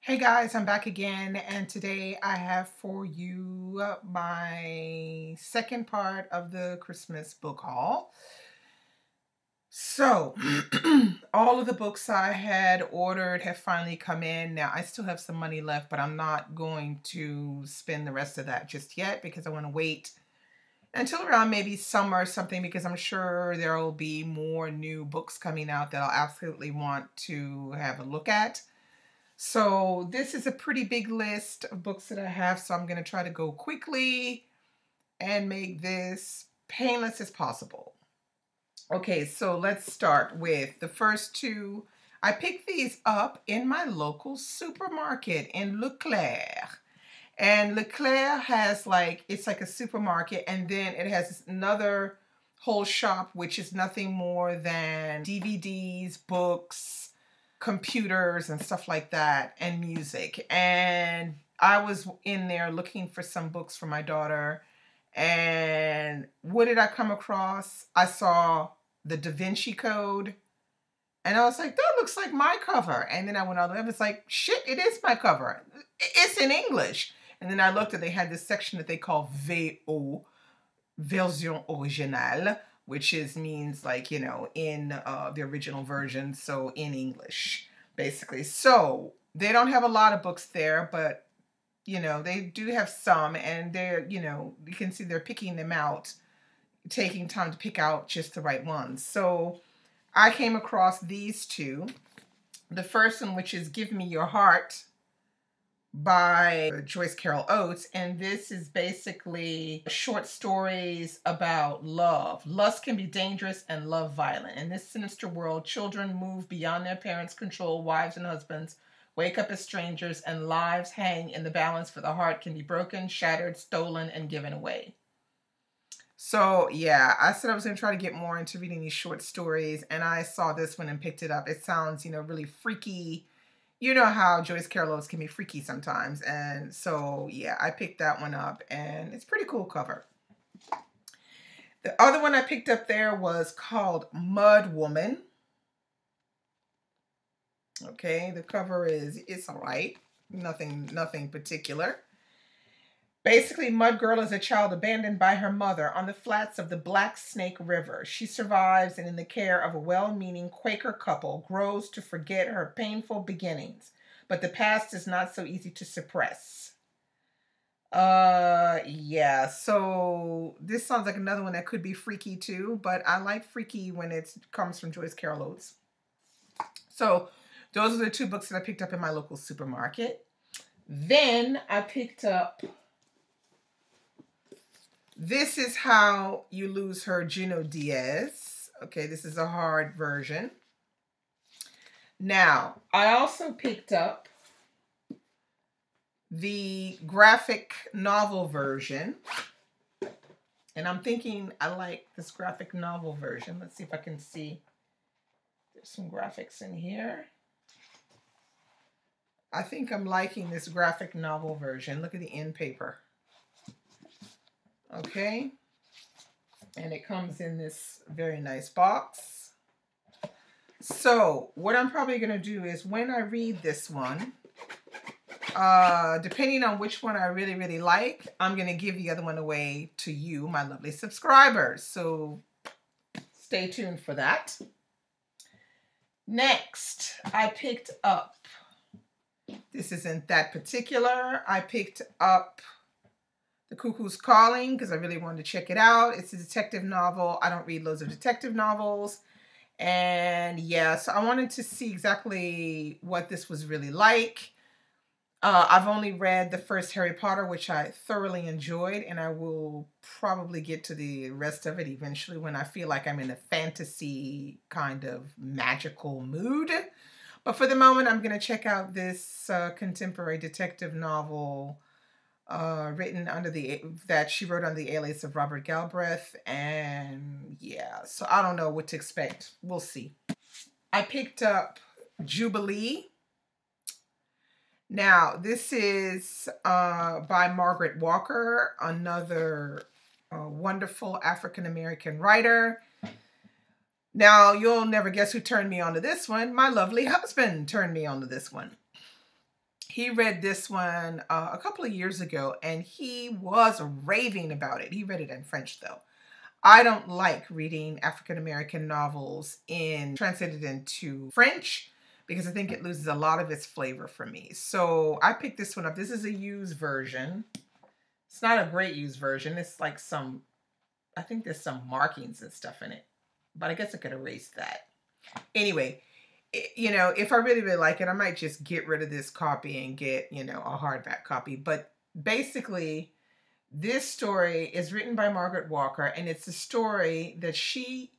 Hey guys, I'm back again, and today I have for you my second part of the Christmas book haul. So, all of the books I had ordered have finally come in. Now, I still have some money left, but I'm not going to spend the rest of that just yet because I want to wait until around maybe summer or something, because I'm sure there will be more new books coming out that I'll absolutely want to have a look at. So this is a pretty big list of books that I have, so I'm going to try to go quickly and make this painless as possible. Okay, so let's start with the first two. I picked these up in my local supermarket in Leclerc. And Leclerc has it's like a supermarket, and then it has another whole shop, which is nothing more than DVDs, books, computers, and stuff like that, and music. And I was in there looking for some books for my daughter. And what did I come across? I saw the Da Vinci Code. And I was like, that looks like my cover. And then I went all the way up. It's like, shit, it is my cover. It's in English. And then I looked and they had this section that they call VO, Version Originale, which means in the original version, so in English, basically. So they don't have a lot of books there, but they do have some, and they're, you can see they're picking them out, taking time to pick out just the right ones. So I came across these two. The first one, which is Give Me Your Heart by Joyce Carol Oates, and this is basically short stories about love. Lust can be dangerous and love violent. In this sinister world, children move beyond their parents' control, wives and husbands wake up as strangers, and lives hang in the balance, for the heart can be broken, shattered, stolen, and given away. So yeah, I said I was going to try to get more into reading these short stories, and I saw this one and picked it up. It sounds, really freaky. You know how Joyce Carol Oates can be freaky sometimes. And so, yeah, I picked that one up, and it's a pretty cool cover. The other one I picked up there was called Mud Woman. Okay, the cover it's all right. Nothing particular. Basically, Mud Girl is a child abandoned by her mother on the flats of the Black Snake River. She survives and, in the care of a well-meaning Quaker couple, grows to forget her painful beginnings. But the past is not so easy to suppress. Yeah, so this sounds like another one that could be freaky too, but I like freaky when it comes from Joyce Carol Oates. So those are the two books that I picked up in my local supermarket. Then I picked up This Is How You Lose Her, Junot Diaz. Okay, this is a hard version. Now, I also picked up the graphic novel version. And I'm thinking I like this graphic novel version. Let's see if I can see. There's some graphics in here. I think I'm liking this graphic novel version. Look at the end paper. Okay. And it comes in this very nice box. So what I'm probably going to do is, when I read this one, depending on which one I really, really like, I'm going to give the other one away to you, my lovely subscribers. So stay tuned for that. Next, I picked up, this isn't that particular, I picked up The Cuckoo's Calling because I really wanted to check it out. It's a detective novel. I don't read loads of detective novels. And yeah, so I wanted to see exactly what this was really like. I've only read the first Harry Potter, which I thoroughly enjoyed, and I will probably get to the rest of it eventually when I feel like I'm in a fantasy kind of magical mood. But for the moment, I'm going to check out this contemporary detective novel written under that she wrote under the alias of Robert Galbraith. And yeah, so I don't know what to expect. We'll see. I picked up Jubilee. Now, this is by Margaret Walker, another wonderful African-American writer. Now, you'll never guess who turned me on to this one. My lovely husband turned me on to this one. He read this one a couple of years ago, and he was raving about it. He read it in French, though. I don't like reading African-American novels translated into French because I think it loses a lot of its flavor for me. So I picked this one up. This is a used version. It's not a great used version. It's like I think there's some markings and stuff in it, but I guess I could erase that. Anyway, you know, if I really, really like it, I might just get rid of this copy and get, you know, a hardback copy. But basically, this story is written by Margaret Walker, and it's a story that she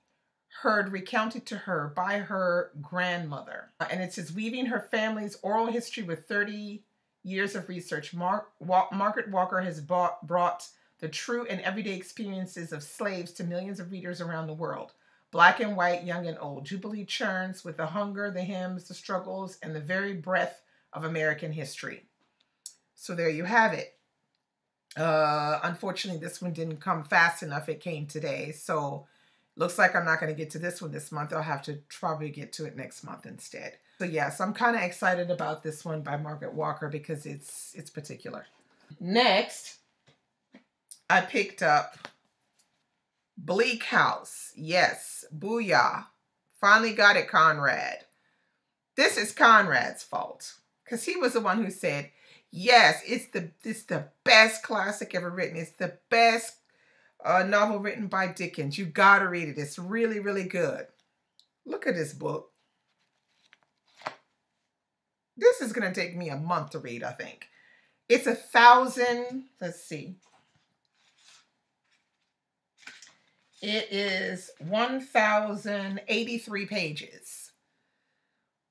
heard recounted to her by her grandmother. And it says, weaving her family's oral history with 30 years of research, Margaret Walker has brought the true and everyday experiences of slaves to millions of readers around the world. Black and white, young and old. Jubilee churns with the hunger, the hymns, the struggles, and the very breath of American history. So there you have it. Unfortunately, this one didn't come fast enough. It came today. So looks like I'm not going to get to this one this month. I'll have to probably get to it next month instead. So yes, I'm kind of excited about this one by Margaret Walker because it's particular. Next, I picked up Bleak House. Yes, booyah. Finally got it, Conrad. This is Conrad's fault because he was the one who said, yes, it's the best classic ever written. It's the best novel written by Dickens. You got to read it. It's really, really good. Look at this book. This is going to take me a month to read, I think. It's 1,000, let's see. It is 1,083 pages.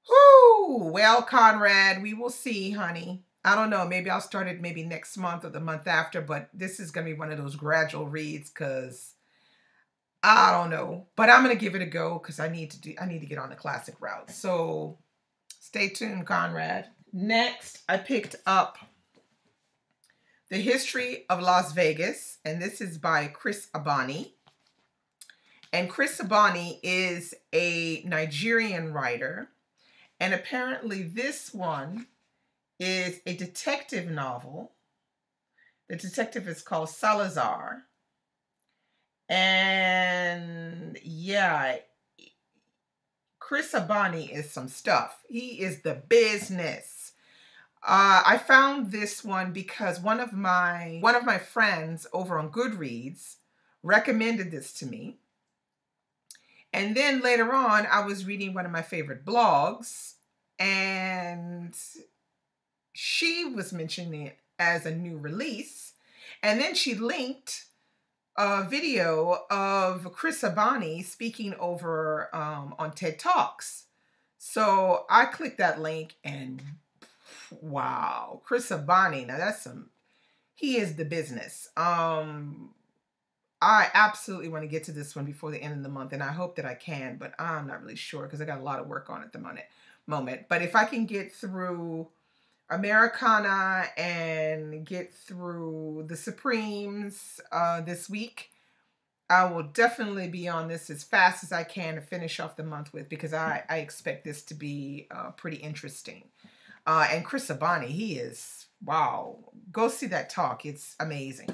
Whoo! Well, Conrad, we will see, honey. I don't know. Maybe I'll start it maybe next month or the month after, but this is going to be one of those gradual reads because I don't know. But I'm going to give it a go because I need to get on the classic route. So stay tuned, Conrad. Next, I picked up The History of Las Vegas, and this is by Chris Abani. And Chris Abani is a Nigerian writer, and apparently this one is a detective novel. The detective is called Salazar. And yeah, Chris Abani is some stuff. He is the business. I found this one because one of my friends over on Goodreads recommended this to me. And then later on, I was reading one of my favorite blogs, and she was mentioning it as a new release. And then she linked a video of Chris Abani speaking over on TEDtalks. So I clicked that link and wow, Chris Abani, now he is the business. I absolutely want to get to this one before the end of the month, and I hope that I can, but I'm not really sure because I got a lot of work on at the moment. But if I can get through Americana and get through the Supremes this week, I will definitely be on this as fast as I can to finish off the month with, because I expect this to be pretty interesting. And Chris Abani, he is, wow. Go see that talk. It's amazing.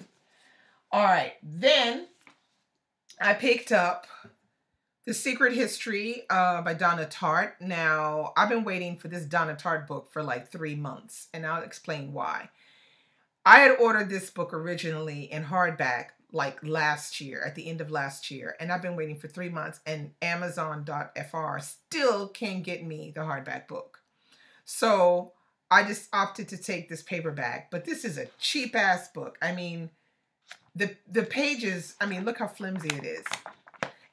All right. Then I picked up The Secret History by Donna Tartt. Now, I've been waiting for this Donna Tartt book for like 3 months, and I'll explain why. I had ordered this book originally in hardback like last year, at the end of last year, and I've been waiting for 3 months, and Amazon.fr still can't get me the hardback book. So I just opted to take this paperback, but this is a cheap ass book. I mean, the pages, I mean, look how flimsy it is.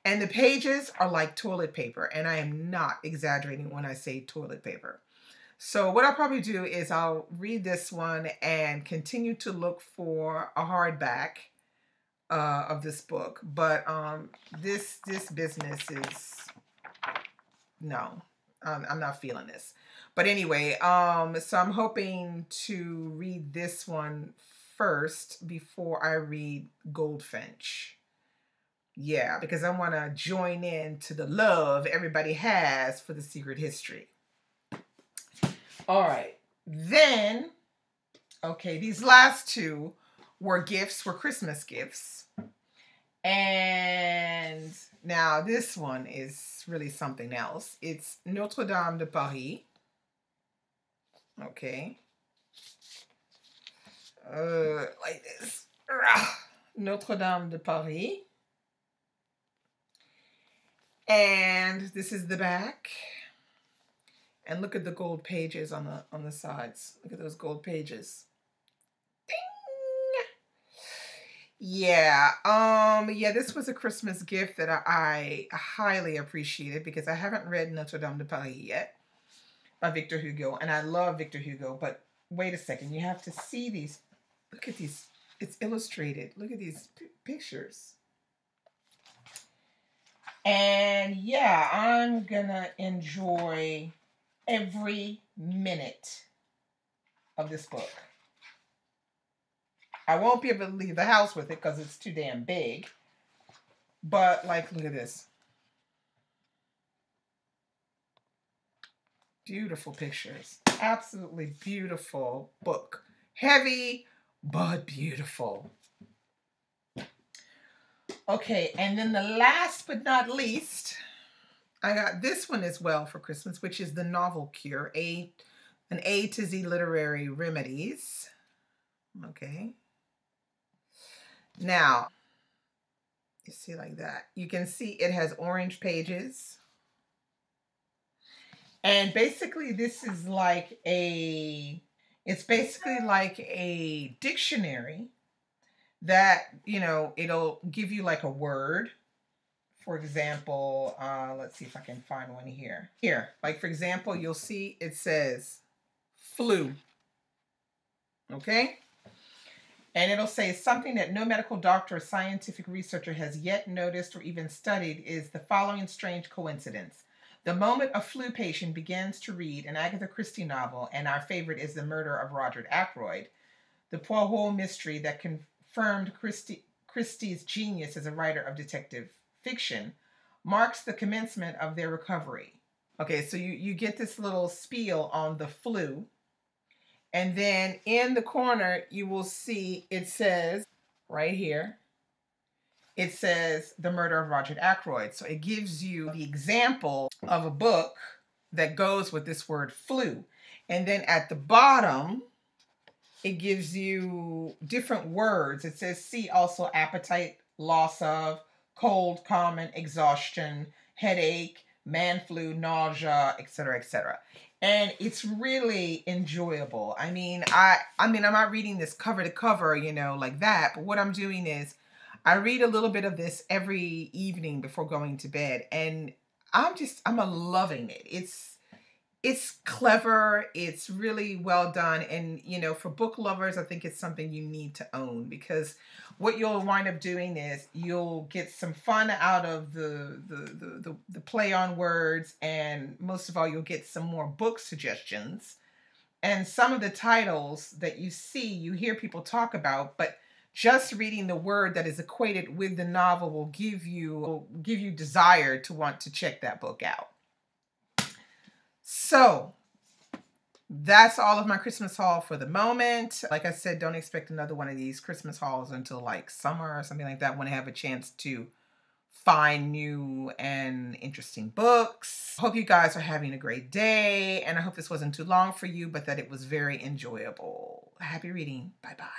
And the pages are like toilet paper, and I am not exaggerating when I say toilet paper. So what I'll probably do is I'll read this one and continue to look for a hardback of this book. But this business is, no, I'm not feeling this. But anyway, so I'm hoping to read this one first before I read Goldfinch. Yeah, because I want to join in to the love everybody has for The Secret History. All right. Then, okay, these last two were Christmas gifts. And now this one is really something else. It's Notre Dame de Paris. Okay. Like this. Notre Dame de Paris. And this is the back. And look at the gold pages on the sides. Look at those gold pages. Ding! Yeah. Yeah, this was a Christmas gift that I highly appreciated because I haven't read Notre Dame de Paris yet by Victor Hugo, and I love Victor Hugo, but wait a second, you have to see these. Look at these. It's illustrated. Look at these pictures. And yeah, I'm gonna enjoy every minute of this book. I won't be able to leave the house with it because it's too damn big. But, like, look at this. Beautiful pictures. Absolutely beautiful book. Heavy, but beautiful. Okay, and then the last but not least, I got this one as well for Christmas, which is The Novel Cure, an A to Z Literary Remedies. Okay. Now, you see like that. You can see it has orange pages. And basically this is like it's basically like a dictionary that, you know, it'll give you like a word. For example, let's see if I can find one here. Here, like for example, you'll see it says flu. Okay? And it'll say something that no medical doctor or scientific researcher has yet noticed or even studied is the following strange coincidence. The moment a flu patient begins to read an Agatha Christie novel, and our favorite is The Murder of Roger Ackroyd, the Poirot mystery that confirmed Christie's genius as a writer of detective fiction, marks the commencement of their recovery. Okay, so you get this little spiel on the flu. And then in the corner, you will see it says, right here, it says The Murder of Roger Ackroyd. So it gives you the example of a book that goes with this word flu. And then at the bottom, it gives you different words. It says, see also appetite, loss of, cold, common, exhaustion, headache, man flu, nausea, etc., etc. And it's really enjoyable. I mean, I'm not reading this cover to cover, you know, like that. But what I'm doing is I read a little bit of this every evening before going to bed. And I'm loving it. It's clever. It's really well done. And, you know, for book lovers, I think it's something you need to own, because what you'll wind up doing is you'll get some fun out of the play on words. And most of all, you'll get some more book suggestions. And some of the titles that you see, you hear people talk about, but just reading the word that is equated with the novel will give you desire to want to check that book out. So that's all of my Christmas haul for the moment. Like I said, don't expect another one of these Christmas hauls until like summer or something like that, when I have a chance to find new and interesting books. Hope you guys are having a great day, and I hope this wasn't too long for you, but that it was very enjoyable. Happy reading. Bye-bye.